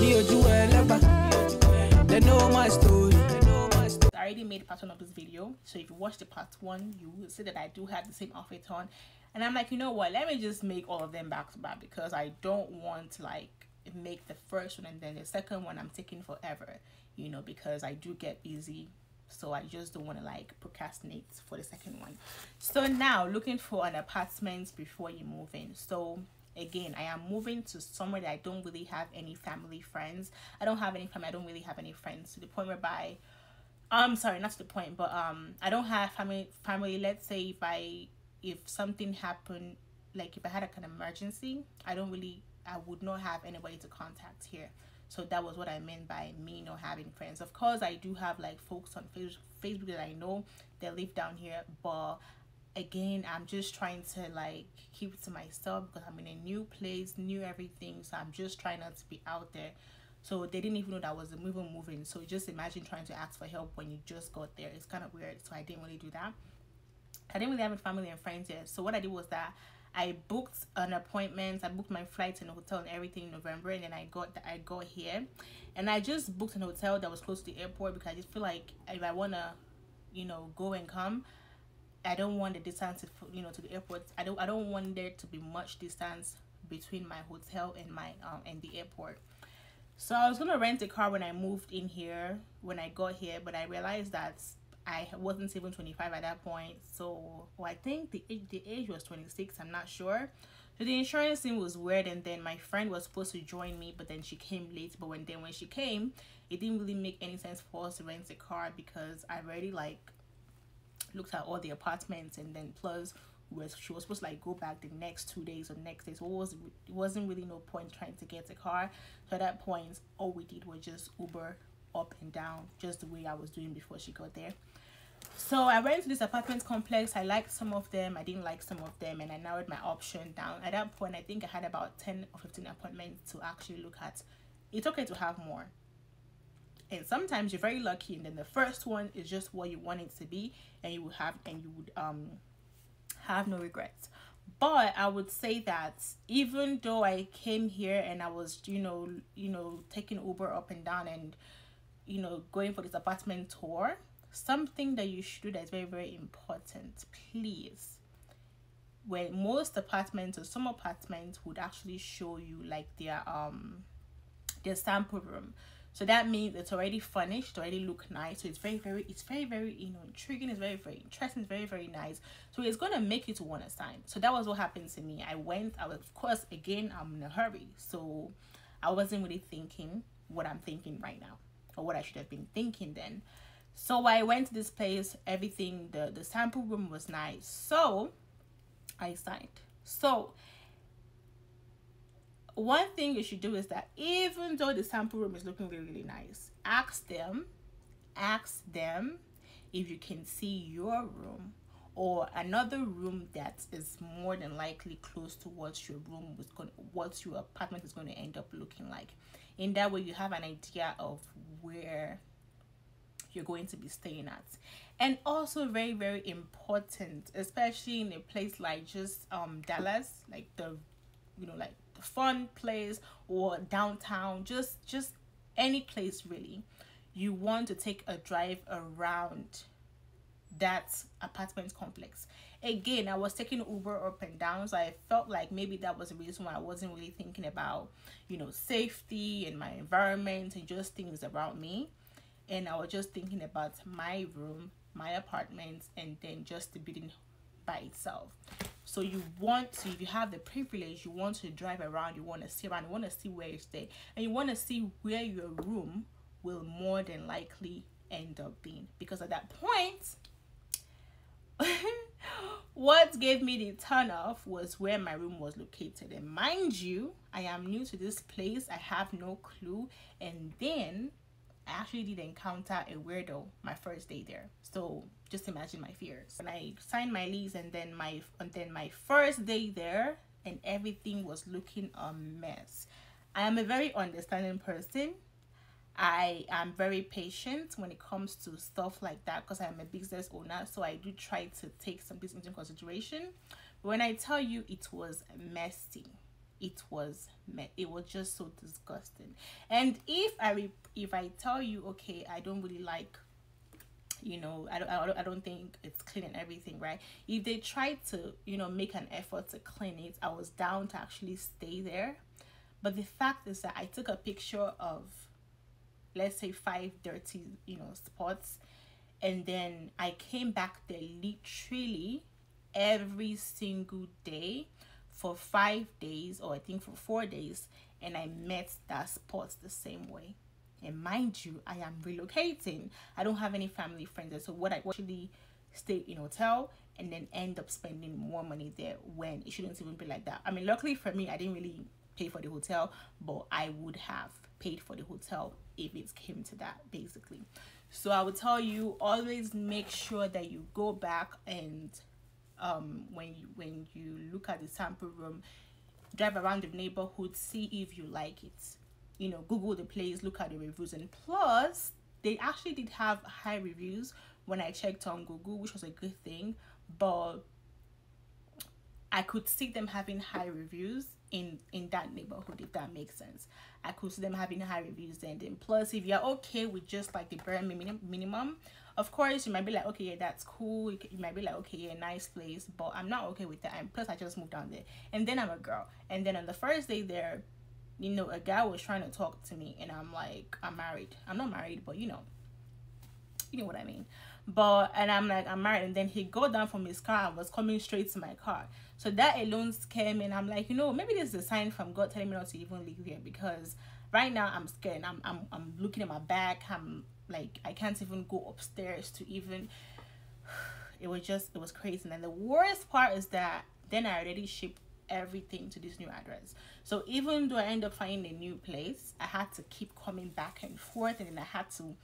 They know my story. I already made part one of this video, so if you watch the part one, you will see that I do have the same outfit on. And I'm like, you know what, let me just make all of them back to back, because I don't want to like make the first one and then the second one I'm taking forever, you know, because I do get busy. So I just don't want to like procrastinate for the second one. So now, looking for an apartment before you move in. So again, I am moving to somewhere that I don't really have any family friends. I don't have any family, I don't really have any friends, to the point whereby sorry, not to the point, but I don't have family. Let's say if something happened, like if I had like an emergency, I would not have anybody to contact here. So that was what I meant by me not having friends. Of course, I do have like folks on Facebook that I know that live down here, but again, I'm just trying to like keep it to myself, because I'm in a new place, new everything. So I'm just trying not to be out there. So they didn't even know that I was moving. So just imagine trying to ask for help when you just got there. It's kind of weird. So I didn't really do that. I didn't really have family and friends yet. So what I did was that I booked an appointment. I booked my flights and the hotel and everything in November, and then I got here, and I just booked an hotel that was close to the airport, because I just feel like if I wanna, you know, go and come, I don't want the distance to, you know, to the airport. I don't want there to be much distance between my hotel and my and the airport. So I was gonna rent a car when I moved in here, when I got here, but I realized that I wasn't even 25 at that point. So I think the age was 26, I'm not sure. So the insurance thing was weird, and then my friend was supposed to join me, but then she came late. But when she came, it didn't really make any sense for us to rent a car, because I already like looked at all the apartments, and then plus she was supposed to like go back the next 2 days or next day, so it wasn't really no point trying to get a car. So at that point, all we did was just Uber up and down, just the way I was doing before she got there. So I went to this apartment complex. I liked some of them, I didn't like some of them, and I narrowed my option down. At that point, I think I had about 10 or 15 appointments to actually look at. It's okay to have more, and sometimes you're very lucky, and then the first one is just what you want it to be, and you would have no regrets. But I would say that even though I came here and I was you know taking Uber up and down and going for this apartment tour, something that you should do that is very, very important, please, when most apartments or some apartments would actually show you like their sample room. So that means it's already furnished, already look nice. So it's very, very intriguing. It's very, very interesting. It's very, very nice. So it's gonna make you to want to sign. So that was what happened to me. I was, of course, again, I'm in a hurry, so I wasn't really thinking what I'm thinking right now, or what I should have been thinking then. So I went to this place. Everything, the sample room was nice. So I signed. So one thing you should do is that even though the sample room is looking really, really nice, ask them if you can see your room or another room that is more than likely close to what your apartment is going to end up looking like. In that way, you have an idea of where you're going to be staying at. And also very, very important, especially in a place like just Dallas, like the like the fun place, or downtown, just any place really, you want to take a drive around that apartment complex. Again, I was taking Uber up and down, so I felt like maybe that was the reason why I wasn't really thinking about safety and my environment and just things around me. And I was just thinking about my room, my apartment, and then just the building by itself. So you want to, if you have the privilege, you want to drive around, you want to see around, you want to see where you stay, and you want to see where your room will more than likely end up being. Because at that point, what gave me the turn off was where my room was located. And mind you, I am new to this place, I have no clue, and then I actually did encounter a weirdo my first day there. So just imagine my fears. When I signed my lease, and then my first day there, and everything was looking a mess. I am a very understanding person. I am very patient when it comes to stuff like that, because I am a business owner, so I do try to take some things into consideration. But when I tell you it was messy, it was just so disgusting. And if I tell you, okay, I don't really like, you know, I don't think it's clean and everything, right? If they tried to, you know, make an effort to clean it, I was down to actually stay there. But the fact is that I took a picture of, let's say, 5 dirty, you know, spots, and then I came back there literally every single day for 5 days, or I think for 4 days, and I met that spot the same way. And mind you, I am relocating. I don't have any family friends there, so what I actually stay in hotel and then end up spending more money there when it shouldn't even be like that. I mean, luckily for me, I didn't really pay for the hotel, but I would have paid for the hotel if it came to that, basically. So I would tell you, always make sure that you go back and when you look at the sample room, drive around the neighborhood, see if you like it, you know, Google the place, look at the reviews. And plus, they actually did have high reviews when I checked on Google, which was a good thing, but I could see them having high reviews in that neighborhood, if that makes sense. I could see them having high reviews then. Plus, if you're okay with just like the bare minimum, of course you might be like, okay, yeah, that's cool. You might be like, okay, yeah, nice place, but I'm not okay with that. And plus, I just moved down there, and then I'm a girl, and then on the first day there, you know, a guy was trying to talk to me, and I'm like, I'm married. I'm not married, but you know what I mean. And I'm like, I'm married, and then he got down from his car and was coming straight to my car. So that alone scared me, and I'm like, you know, maybe this is a sign from God telling me not to even leave here, because right now I'm scared. I'm looking at my back. I'm like, I can't even go upstairs to even. It was crazy. And then the worst part is that then I already shipped everything to this new address. So even though I end up finding a new place, I had to keep coming back and forth, and then I had to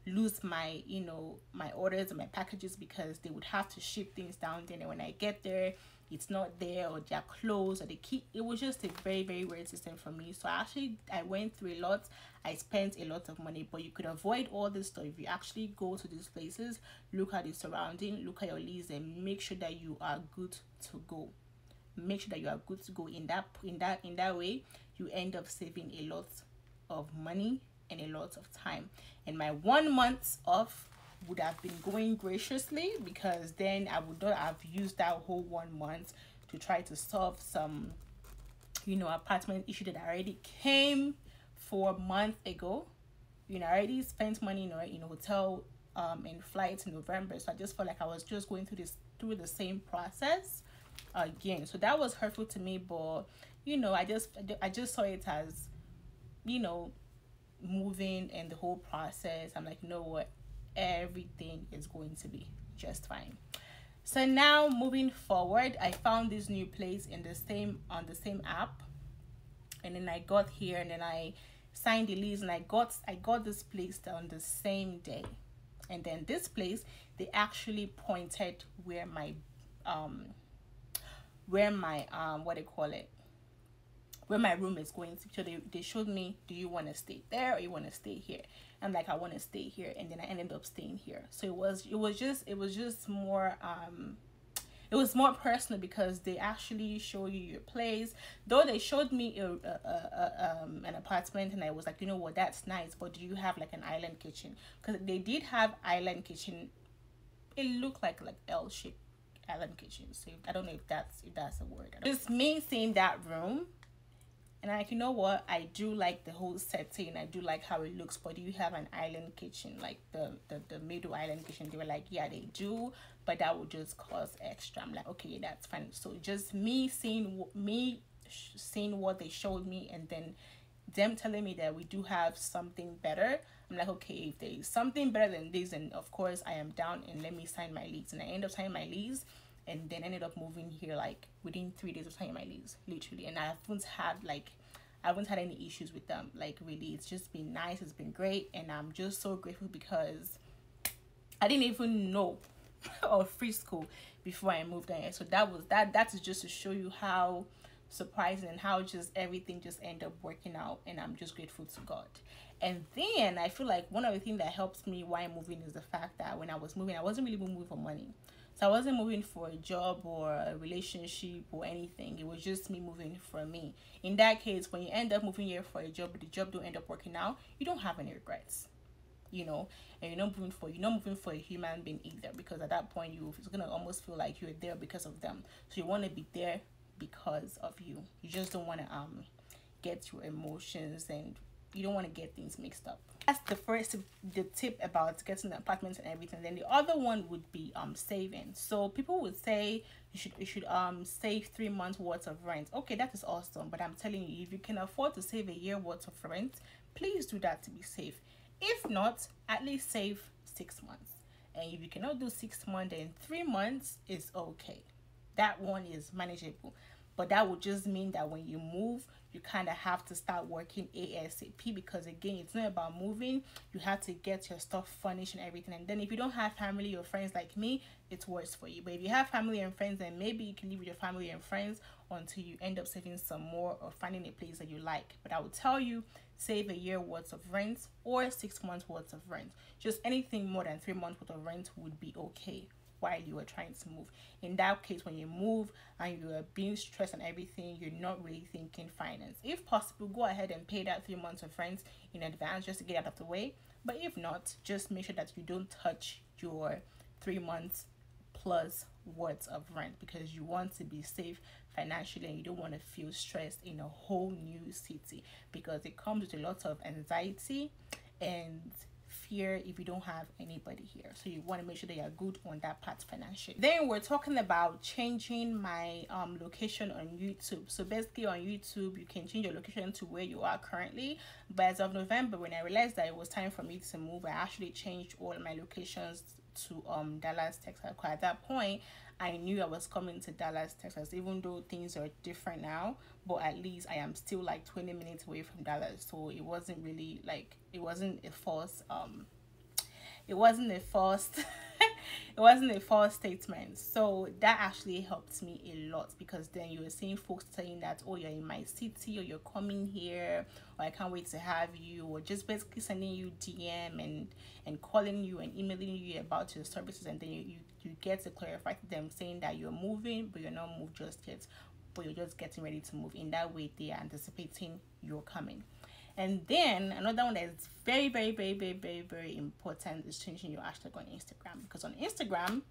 lose my, you know, my orders and my packages, because they would have to ship things down there, and when I get there, it's not there, or they're closed, or they keep. It was just a very, very weird system for me. So I went through a lot. I spent a lot of money, but you could avoid all this stuff if you actually go to these places, look at the surrounding, look at your lease, and make sure that you are good to go. Make sure that you are good to go. In that way, you end up saving a lot of money and a lot of time. And my 1 month off would have been going graciously, because then I would not have used that whole 1 month to try to solve some, you know, apartment issue that I already came for a month ago. You know, I already spent money in hotel and flights in November, so I just felt like I was just going through the same process again. So that was hurtful to me, but you know, I just saw it as, you know, moving and the whole process. I'm like, you know what, everything is going to be just fine. So now moving forward, I found this new place on the same app, and then I got here, and then I signed the lease, and I got this place on the same day. And then this place, they actually pointed where my what they call it, where my room is going to. So they showed me, do you want to stay there or you want to stay here? I'm like, I want to stay here, and then I ended up staying here. So it was just more it was more personal, because they actually show you your place. Though they showed me an apartment, and I was like, you know what, that's nice, but do you have like an island kitchen? Because they did have island kitchen. It looked like L-shaped island kitchen. So I don't know if that's a word. Just me seeing that room, and I'm like, you know what, I do like the whole setting, I do like how it looks, but do you have an island kitchen, like the middle island kitchen? They were like, yeah, they do, but that would just cost extra. I'm like, okay, that's fine. So just me seeing what they showed me, and then them telling me that we do have something better. I'm like, okay, if there is something better than this, then of course I am down, and let me sign my lease. And I ended up signing my lease, and then ended up moving here like within 3 days of signing my lease, literally. And I haven't had any issues with them, like really. It's just been nice, it's been great, and I'm just so grateful, because I didn't even know of Frisco before I moved there. So that is just to show you how surprising and how just everything just ended up working out, and I'm just grateful to God. And then I feel like one of the things that helps me why I'm moving is the fact that when I was moving, I wasn't really moving for money. So I wasn't moving for a job or a relationship or anything. It was just me moving for me. In that case, when you end up moving here for a job but the job don't end up working out, you don't have any regrets, you know. And you're not moving for a human being either, because at that point it's gonna almost feel like you're there because of them. So you want to be there because of you. You just don't want to get your emotions, and you don't want to get things mixed up. That's the tip about getting the apartments and everything. Then the other one would be saving. So people would say you should save 3 months worth of rent. Okay, that is awesome, but I'm telling you, if you can afford to save a year worth of rent, please do that to be safe. If not, at least save 6 months. And if you cannot do 6 months, then 3 months is okay. That one is manageable. But that would just mean that when you move, you kind of have to start working ASAP, because again, it's not about moving. You have to get your stuff furnished and everything. And then if you don't have family or friends like me, it's worse for you. But if you have family and friends, then maybe you can live with your family and friends until you end up saving some more or finding a place that you like. But I would tell you, save a year worth of rent or 6 months worth of rent. Just anything more than 3 months worth of rent would be okay while you are trying to move. In that case, when you move and you are being stressed and everything, you're not really thinking finance. If possible, go ahead and pay that 3 months of rent in advance just to get out of the way. But if not, just make sure that you don't touch your 3 months plus worth of rent, because you want to be safe financially and you don't want to feel stressed in a whole new city, because it comes with a lot of anxiety and fear if you don't have anybody here. So you want to make sure that you're good on that part financially. Then we're talking about changing my location on YouTube. So basically on YouTube, you can change your location to where you are currently. But as of November, when I realized that it was time for me to move, I actually changed all my locations to Dallas, Texas. At that point, I knew I was coming to Dallas, Texas, even though things are different now, but at least I am still like 20 minutes away from Dallas. So it wasn't really like, it wasn't a false it wasn't a false it wasn't a false statement. So that actually helped me a lot, because then you were seeing folks saying that, oh, you're in my city, or you're coming here, or I can't wait to have you, or just basically sending you DM and calling you and emailing you about your services. And then you get to clarify to them saying that you're moving, but you're not moved just yet, but you're just getting ready to move. In that way, they are anticipating you're coming. And then another one that is very, very, very, very, very, very important is changing your hashtag on Instagram, because on Instagram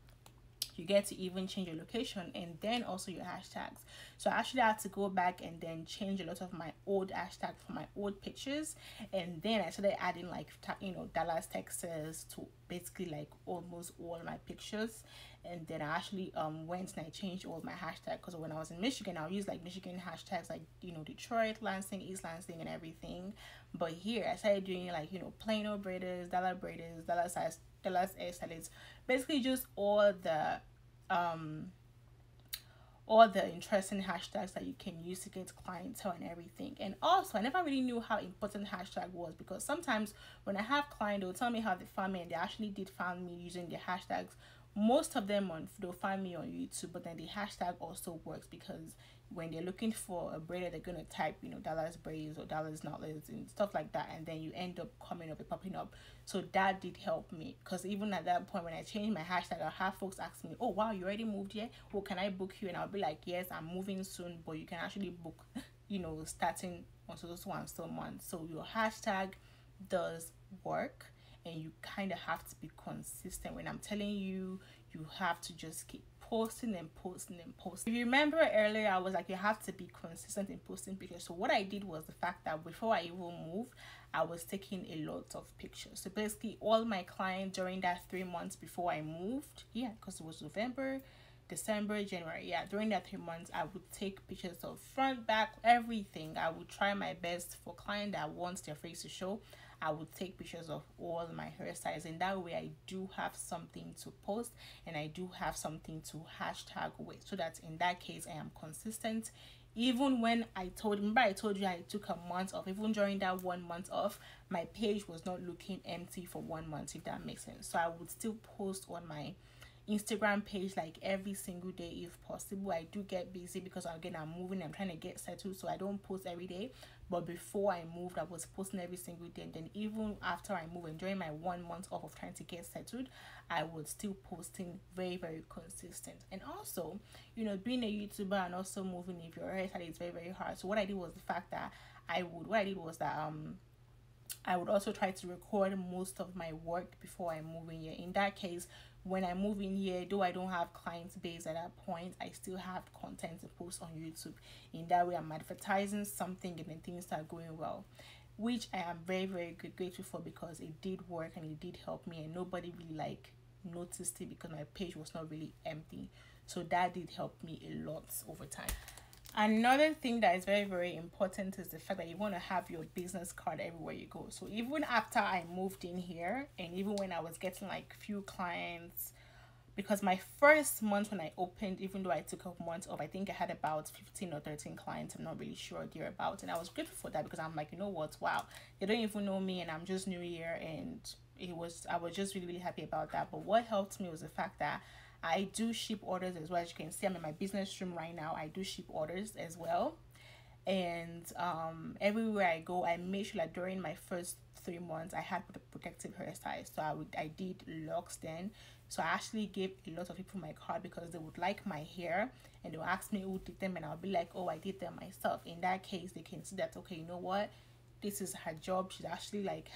you get to even change your location and then also your hashtags. So I actually had to go back and then change a lot of my old hashtags for my old pictures, and then I started adding like, you know, Dallas, Texas to basically like almost all my pictures. And then I actually went and I changed all my hashtags, because when I was in Michigan, I'll use like Michigan hashtags like, you know, Detroit, Lansing, East Lansing and everything. But here I started doing like, you know, Plano braiders, Dallas Hairstylist, basically just all the interesting hashtags that you can use to get clientele and everything. And also, I never really knew how important hashtag was, because sometimes when I have clients, they'll tell me how they found me, and they actually did find me using their hashtags. Most of them they'll find me on YouTube, but then the hashtag also works, because when they're looking for a braider, they're gonna type, you know, Dallas braids or Dallas knotless and stuff like that, and then you end up coming up and popping up. So that did help me, because even at that point when I changed my hashtag, I'll have folks ask me, oh wow, you already moved yet? Well, can I book you? And I'll be like, yes, I'm moving soon, but you can actually book, you know, starting on so and so month. So your hashtag does work, and you kind of have to be consistent. When I'm telling you, you have to just keep posting and posting and posting. If you remember earlier, I was like, you have to be consistent in posting pictures. So what I did was the fact that before I even moved, I was taking a lot of pictures. So basically all my clients during that 3 months before I moved, yeah, because it was November, December, January, yeah, during that 3 months, I would take pictures of front, back, everything. I would try my best for clients that wants their face to show. I would take pictures of all my hairstyles, and that way I do have something to post and I do have something to hashtag with, so that in that case I am consistent. Even when I told you I took a month off, even during that 1 month off, my page was not looking empty for 1 month, if that makes sense. So I would still post on my, Instagram page like every single day if possible. I do get busy because again I'm moving, I'm trying to get settled, so I don't post every day. But before I moved, I was posting every single day, and then even after I moved and during my 1 month off of trying to get settled, I was still posting very, very consistent. And also, you know, being a YouTuber and also moving if your hairstyle is very, very hard. So what I did was the fact that I would also try to record most of my work before I move in here. In that case, when I move in here, though I don't have clients base at that point, I still have content to post on YouTube. In that way, I'm advertising something and then things are going well, which I am very, very grateful for, because it did work and it did help me, and nobody really like noticed it because my page was not really empty. So that did help me a lot over time. Another thing that is very, very important is the fact that you want to have your business card everywhere you go. So even after I moved in here, and even when I was getting like few clients, because my first month when I opened, even though I took a month off, I think I had about 15 or 13 clients. I'm not really sure thereabouts, and I was grateful for that, because I'm like, you know what, wow, they don't even know me and I'm just new here, and I was just really, really happy about that. But what helped me was the fact that I do ship orders as well. As you can see, I'm in my business room right now. I do ship orders as well. And everywhere I go, I make sure that during my first 3 months, I had protective hairstyles. So I did locks then. So I actually gave a lot of people my card because they would like my hair and they'll ask me who did them, and I'll be like, oh, I did them myself. In that case, they can see that, okay, you know what, this is her job. She's actually like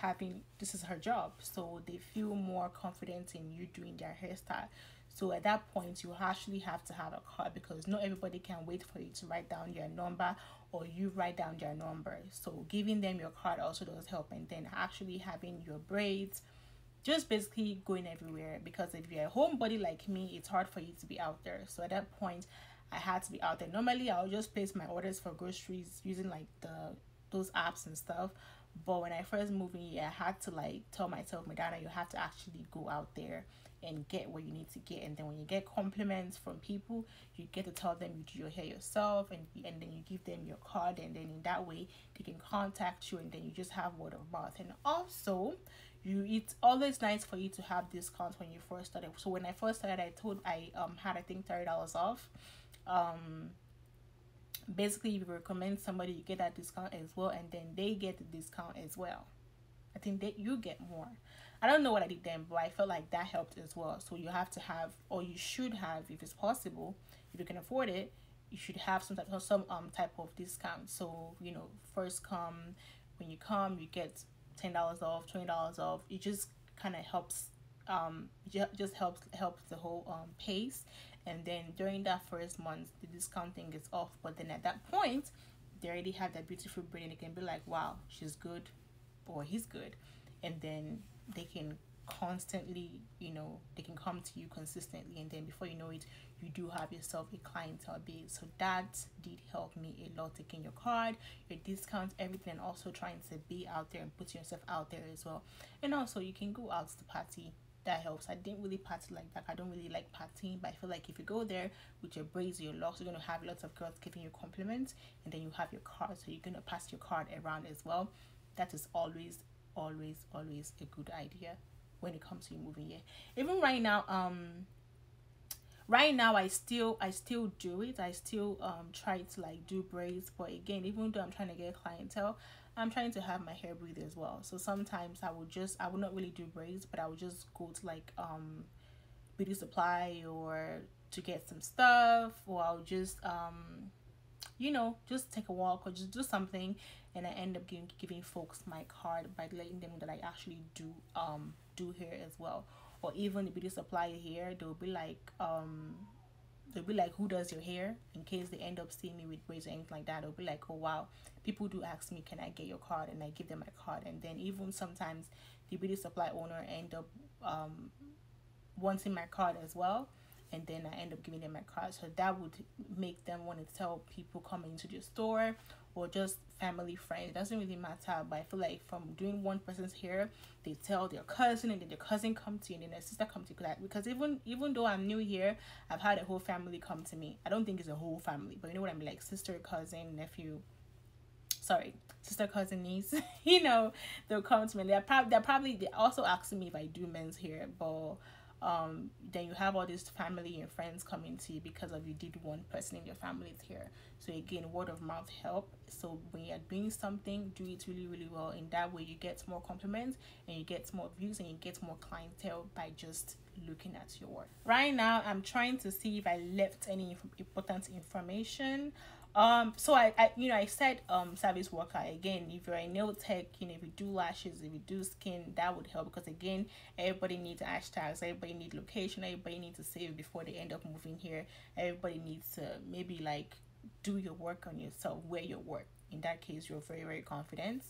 this is her job. So they feel more confident in you doing their hairstyle. So at that point, you actually have to have a card, because not everybody can wait for you to write down your number or you write down their number. So giving them your card also does help. And then actually having your braids, just basically going everywhere, because if you're a homebody like me, it's hard for you to be out there. So at that point, I had to be out there. Normally, I'll just place my orders for groceries using like those apps and stuff. But when I first moved in here, I had to like tell myself, Madonna, you have to actually go out there and get what you need to get. And then when you get compliments from people, you get to tell them you do your hair yourself, and then you give them your card, and then in that way they can contact you, and then you just have word of mouth. And also it's always nice for you to have discounts when you first started. So when I first started, I had I think $30 off. Basically, if you recommend somebody, you get that discount as well, and then they get the discount as well. I think that you get more. I don't know what I did then, but I felt like that helped as well. So you have to have, or you should have, if it's possible, if you can afford it, you should have some type of discount. So, you know, when you come, you get $10 off, $20 off. It just kind of helps. Just helps the whole pace. And then during that first month, the discounting is off. But then at that point, they already have that beautiful braid, and they can be like, wow, she's good or he's good. And then they can constantly, you know, they can come to you consistently, and then before you know it, you do have yourself a clientele base. So that did help me a lot, taking your card, your discounts, everything, and also trying to be out there and put yourself out there as well. And also you can go out to party. That helps. I didn't really party like that. I don't really like partying, but I feel like if you go there with your braids, your locks, you're going to have lots of girls giving you compliments, and then you have your card, so you're going to pass your card around as well. That is always a good idea when it comes to you moving here. Even right now I still do it. I still try to like do braids, but again, even though I'm trying to get clientele, I'm trying to have my hair breathe as well. So sometimes I would not really do braids, but I would just go to like beauty supply or to get some stuff, or I'll just you know, just take a walk or just do something, and I end up giving folks my card by letting them know that I actually do hair as well. Or even the beauty supply here, they'll be like, who does your hair? In case they end up seeing me with braids or anything like that, they'll be like, oh wow, people do ask me, can I get your card? And I give them my card. And then even sometimes the beauty supply owner end up wanting my card as well, and then I end up giving them my card. So that would make them want to tell people coming into the store, or just family, friends. It doesn't really matter, but I feel like from doing one person's hair, they tell their cousin, and then their cousin come to you, and then their sister come to you. Because even though I'm new here, I've had a whole family come to me. I don't think it's a whole family, but you know what I mean, like sister, cousin, nephew, sister, cousin, niece. You know, they'll come to me. They're also asking me if I do men's hair, but then you have all these family and friends coming to you because of you did one person in your family's hair. So again, word of mouth help. So when you're doing something, do it really, really well. In that way, you get more compliments and you get more views and you get more clientele by just looking at your work. Right now, I'm trying to see if I left any important information. So I said service worker. Again, if you're a nail tech, if you do lashes, if you do skin, that would help, because again, everybody needs hashtags, everybody needs location, everybody needs to save before they end up moving here. Everybody needs to maybe like do your work on yourself, wear your work. In that case, you're very, very confident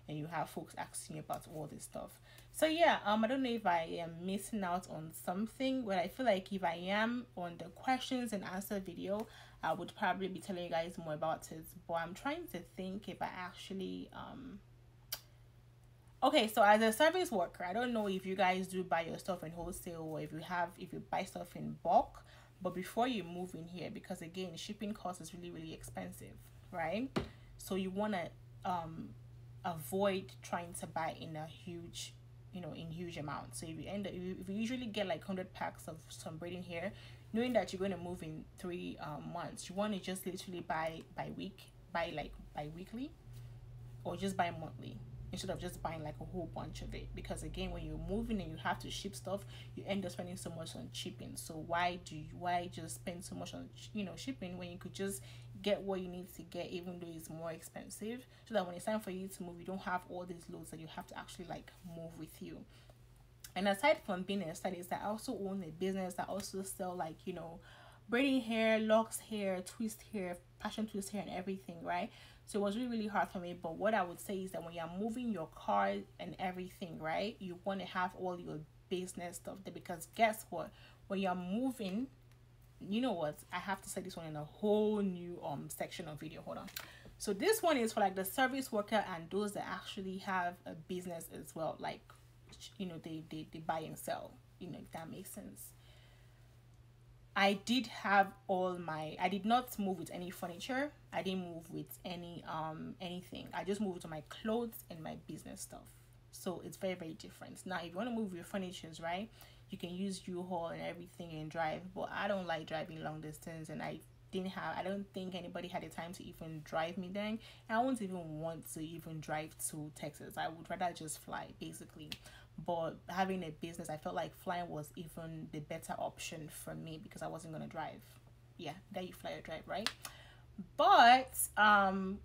and you have folks asking you about all this stuff. So yeah, I don't know if I am missing out on something, but I feel like if I am, on the questions and answer video, I would probably be telling you guys more about it. But I'm trying to think if I actually okay, so as a service worker, I don't know if you guys do buy your stuff in wholesale or if you buy stuff in bulk. But before you move in here, because again, shipping cost is really, really expensive, right? So you want to avoid trying to buy in a huge amounts. So if you usually get like 100 packs of some braiding hair, knowing that you're going to move in 3 months, you want to just literally buy weekly, or just buy monthly, instead of just buying like a whole bunch of it. Because again, when you're moving and you have to ship stuff, you end up spending so much on shipping. So why just spend so much on shipping when you could just get what you need to get, even though it's more expensive, so that when it's time for you to move, you don't have all these loads that you have to actually like move with you. And aside from being a stylist, I also own a business that also sell like braiding hair, locks hair, twist hair, passion twist hair, and everything, right? So it was really, really hard for me. But what I would say is that when you're moving your car and everything, right, you want to have all your business stuff there, because guess what, when you're moving, you know what, I have to say this one in a whole new section of video. Hold on. So this one is for like the service worker and those that actually have a business as well, like they buy and sell, if that makes sense. I did not move with any furniture. I didn't move with any anything. I just moved to my clothes and my business stuff. So it's very, very different. Now, if you want to move your furnitures, right, you can use U-Haul and everything and drive. But I don't like driving long distance, and I don't think anybody had the time to even drive me then. And I wouldn't even want to even drive to Texas. I would rather just fly, basically. But having a business, I felt like flying was even the better option for me, because I wasn't going to drive. Yeah, that you fly or drive, right? But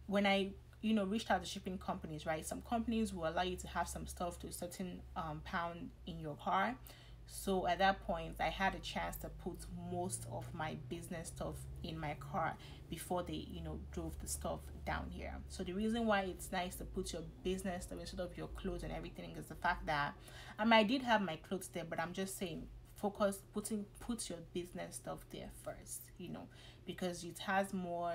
when I reached out to shipping companies, right, some companies will allow you to have some stuff to a certain pound in your car. So at that point, I had a chance to put most of my business stuff in my car before they drove the stuff down here. So the reason why it's nice to put your business stuff instead of your clothes and everything is the fact that I did have my clothes there, but I'm just saying, put your business stuff there first, because it has more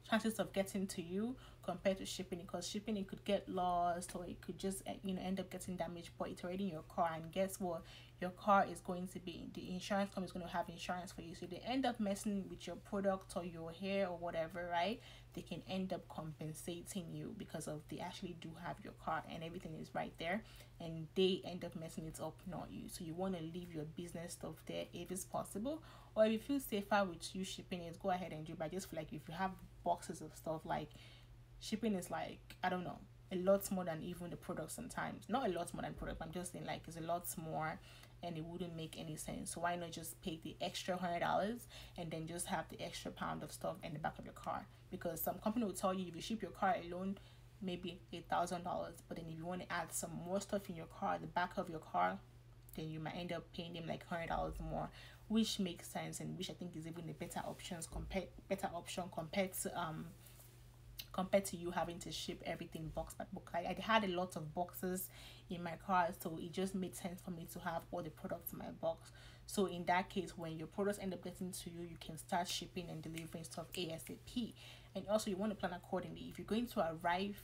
chances of getting to you compared to shipping, because shipping, it could get lost, or it could just end up getting damaged. But it's already in your car, and guess what, your car is going to be, the insurance company is going to have insurance for you. So they end up messing with your product or your hair or whatever, right, they can end up compensating you because of they actually do have your car and everything is right there, and they end up messing it up, not you. So you want to leave your business stuff there if it's possible, or if you feel safer with you shipping it, go ahead and do it. But I just feel like if you have boxes of stuff, like shipping is like, I don't know, a lot more than even the product sometimes. Not a lot more than product, but I'm just saying like it's a lot more, and it wouldn't make any sense. So why not just pay the extra $100 and then just have the extra pound of stuff in the back of your car? Because some company will tell you if you ship your car alone, maybe $8,000, but then if you want to add some more stuff in your car, the back of your car, then you might end up paying them like $100 more, which makes sense, and which I think is even a better option compared to you having to ship everything box by box. I had a lot of boxes in my car, so it just made sense for me to have all the products in my box. So in that case, when your products end up getting to you, you can start shipping and delivering stuff ASAP. And also, you want to plan accordingly. If you're going to arrive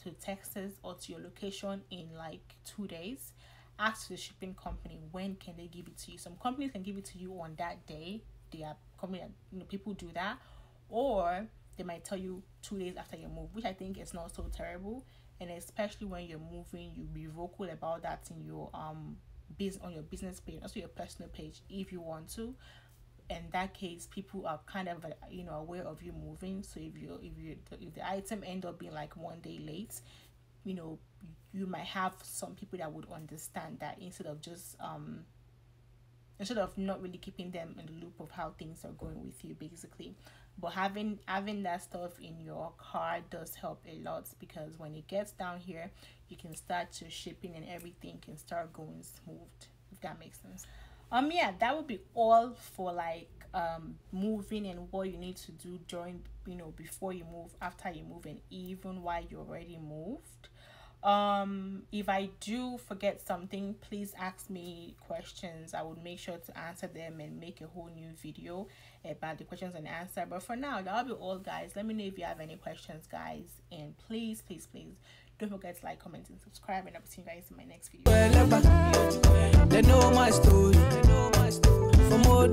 to Texas or to your location in like 2 days, ask the shipping company when can they give it to you. Some companies can give it to you on that day. They are company, people do that, or they might tell you 2 days after you move, which I think is not so terrible. And especially when you're moving, you be vocal about that in your your business page, also your personal page if you want to. In that case, people are kind of aware of you moving. So if the item end up being like 1 day late, you might have some people that would understand that, instead of not really keeping them in the loop of how things are going with you, basically. But having that stuff in your car does help a lot, because when it gets down here, you can start to shipping and everything can start going smooth, if that makes sense. Yeah, that would be all for like moving and what you need to do during, before you move, after you move, and even while you're already moved. If I do forget something, please ask me questions. I would make sure to answer them and make a whole new video about the questions and answer. But for now, that'll be all, guys. Let me know if you have any questions, guys, and please don't forget to like, comment, and subscribe, and I'll see you guys in my next video. They know my story. For more